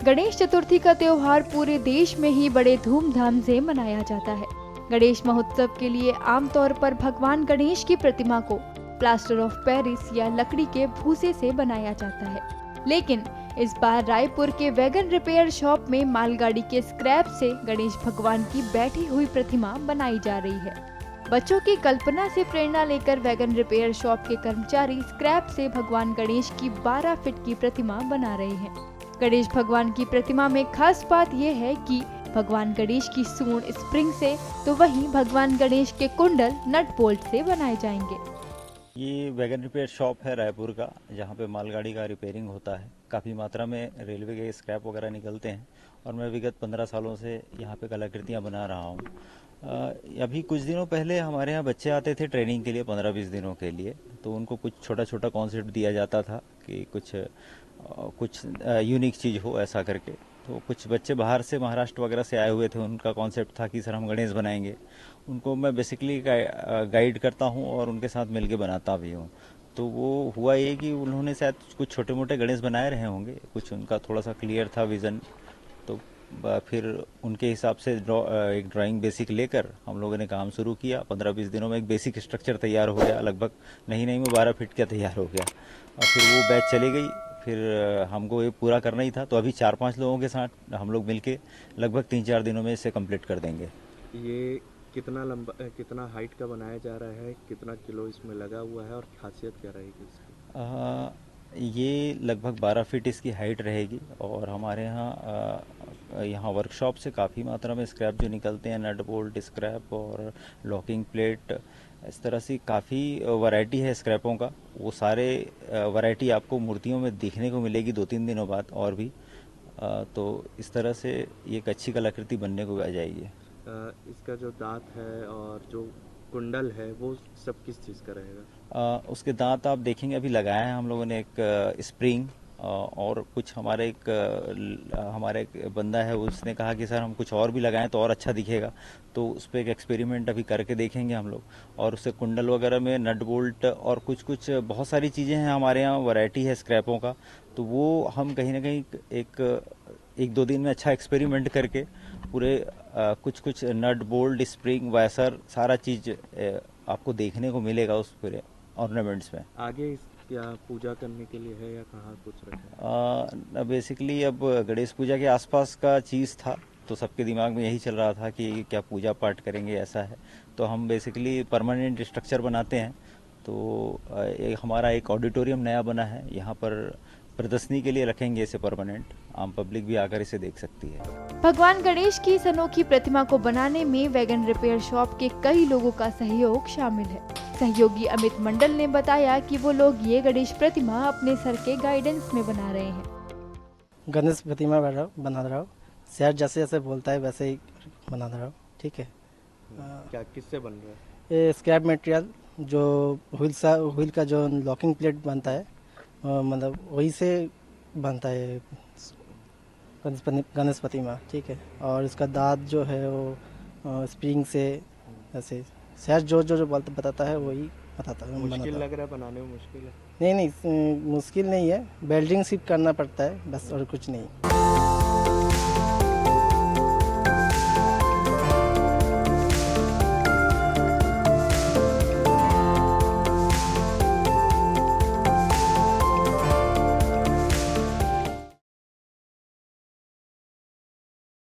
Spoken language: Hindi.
गणेश चतुर्थी का त्योहार पूरे देश में ही बड़े धूमधाम से मनाया जाता है। गणेश महोत्सव के लिए आमतौर पर भगवान गणेश की प्रतिमा को प्लास्टर ऑफ पेरिस या लकड़ी के भूसे से बनाया जाता है, लेकिन इस बार रायपुर के वैगन रिपेयर शॉप में मालगाड़ी के स्क्रैप से गणेश भगवान की बैठी हुई प्रतिमा बनाई जा रही है। बच्चों की कल्पना से प्रेरणा लेकर वैगन रिपेयर शॉप के कर्मचारी स्क्रैप से भगवान गणेश की 12 फीट की प्रतिमा बना रहे हैं। गणेश भगवान की प्रतिमा में खास बात यह है कि भगवान गणेश की सूंड स्प्रिंग से तो वहीं भगवान गणेश के कुंडल नट बोल्ट से बनाए जाएंगे। ये वैगन रिपेयर शॉप है रायपुर का, जहाँ पे मालगाड़ी का रिपेयरिंग होता है। काफ़ी मात्रा में रेलवे के स्क्रैप वगैरह निकलते हैं और मैं विगत 15 सालों से यहाँ पे कलाकृतियाँ बना रहा हूँ। अभी कुछ दिनों पहले हमारे यहाँ बच्चे आते थे ट्रेनिंग के लिए 15-20 दिनों के लिए, तो उनको कुछ छोटा छोटा कॉन्सेप्ट दिया जाता था कि कुछ यूनिक चीज़ हो ऐसा करके। तो कुछ बच्चे बाहर से महाराष्ट्र वगैरह से आए हुए थे, उनका कॉन्सेप्ट था कि सर हम गणेश बनाएंगे। उनको मैं बेसिकली गाइड करता हूँ और उनके साथ मिलके बनाता भी हूँ। तो वो हुआ ये कि उन्होंने शायद कुछ छोटे मोटे गणेश बनाए रहे होंगे, कुछ उनका थोड़ा सा क्लियर था विज़न। तो फिर उनके हिसाब से एक ड्राइंग बेसिक लेकर हम लोगों ने काम शुरू किया। 15-20 दिनों में एक बेसिक स्ट्रक्चर तैयार हो गया, लगभग नहीं में 12 फीट का तैयार हो गया। और फिर वो बैच चली गई, फिर हमको ये पूरा करना ही था। तो अभी 4-5 लोगों के साथ हम लोग मिलके लगभग 3-4 दिनों में इसे कंप्लीट कर देंगे। ये कितना लंबा, कितना हाइट का बनाया जा रहा है, कितना किलो इसमें लगा हुआ है और खासियत क्या रहेगी इसकी? ये लगभग 12 फीट इसकी हाइट रहेगी और हमारे यहाँ वर्कशॉप से काफ़ी मात्रा में स्क्रैप जो निकलते हैं, नट बोल्ट स्क्रैप और लॉकिंग प्लेट, इस तरह से काफ़ी वैरायटी है स्क्रैपों का। वो सारे वैरायटी आपको मूर्तियों में देखने को मिलेगी 2-3 दिनों बाद और भी। तो इस तरह से ये एक अच्छी कलाकृति बनने को आ जाएगी। इसका जो दांत है और जो कुंडल है वो सब किस चीज़ का रहेगा? उसके दांत आप देखेंगे अभी लगाया है हम लोगों ने एक स्प्रिंग, और कुछ हमारा एक बंदा है, उसने कहा कि सर हम कुछ और भी लगाएं तो और अच्छा दिखेगा। तो उस पर एक एक्सपेरिमेंट अभी करके देखेंगे हम लोग। और उससे कुंडल वगैरह में नट बोल्ट और कुछ बहुत सारी चीज़ें हैं हमारे यहाँ, वैरायटी है स्क्रैपों का। तो वो हम कहीं ना कहीं एक 2 दिन में अच्छा एक्सपेरिमेंट करके पूरे कुछ नट बोल्ट स्प्रिंग वैसर सारा चीज़ आपको देखने को मिलेगा उस पूरे ऑर्नामेंट्स में। आगे क्या पूजा करने के लिए है या कहाँ कुछ रखा है? बेसिकली अब गणेश पूजा के आसपास का चीज़ था, तो सबके दिमाग में यही चल रहा था कि क्या पूजा पाठ करेंगे, ऐसा है। तो हम बेसिकली परमानेंट स्ट्रक्चर बनाते हैं। तो हमारा एक ऑडिटोरियम नया बना है, यहाँ पर प्रदर्शनी के लिए रखेंगे इसे परमानेंट। आम पब्लिक भी आकर इसे देख सकती है। भगवान गणेश की इस अनोखी प्रतिमा को बनाने में वैगन रिपेयर शॉप के कई लोगों का सहयोग शामिल है। सहयोगी अमित मंडल ने बताया कि वो लोग ये गणेश प्रतिमा अपने सर के गाइडेंस में बना रहे हैं। गणेश प्रतिमा बना रहा हूँ, सर जैसे जैसे बोलता है वैसे ही बना रहा हूँ। ठीक है। क्या किससे बन रहा है? ये स्क्रैप मटेरियल जो व्हील का जो लॉकिंग प्लेट बनता है, मतलब वही से बनता है गणेश प्रतिमा। ठीक है। और इसका दांत जो है वो स्प्रिंग से ऐसे सर जो बताता है वही बताता है। मुश्किल लग रहा है बनाने में? मुश्किल है? नहीं, मुश्किल नहीं है, वेल्डिंग सिर्फ करना पड़ता है बस, और कुछ नहीं।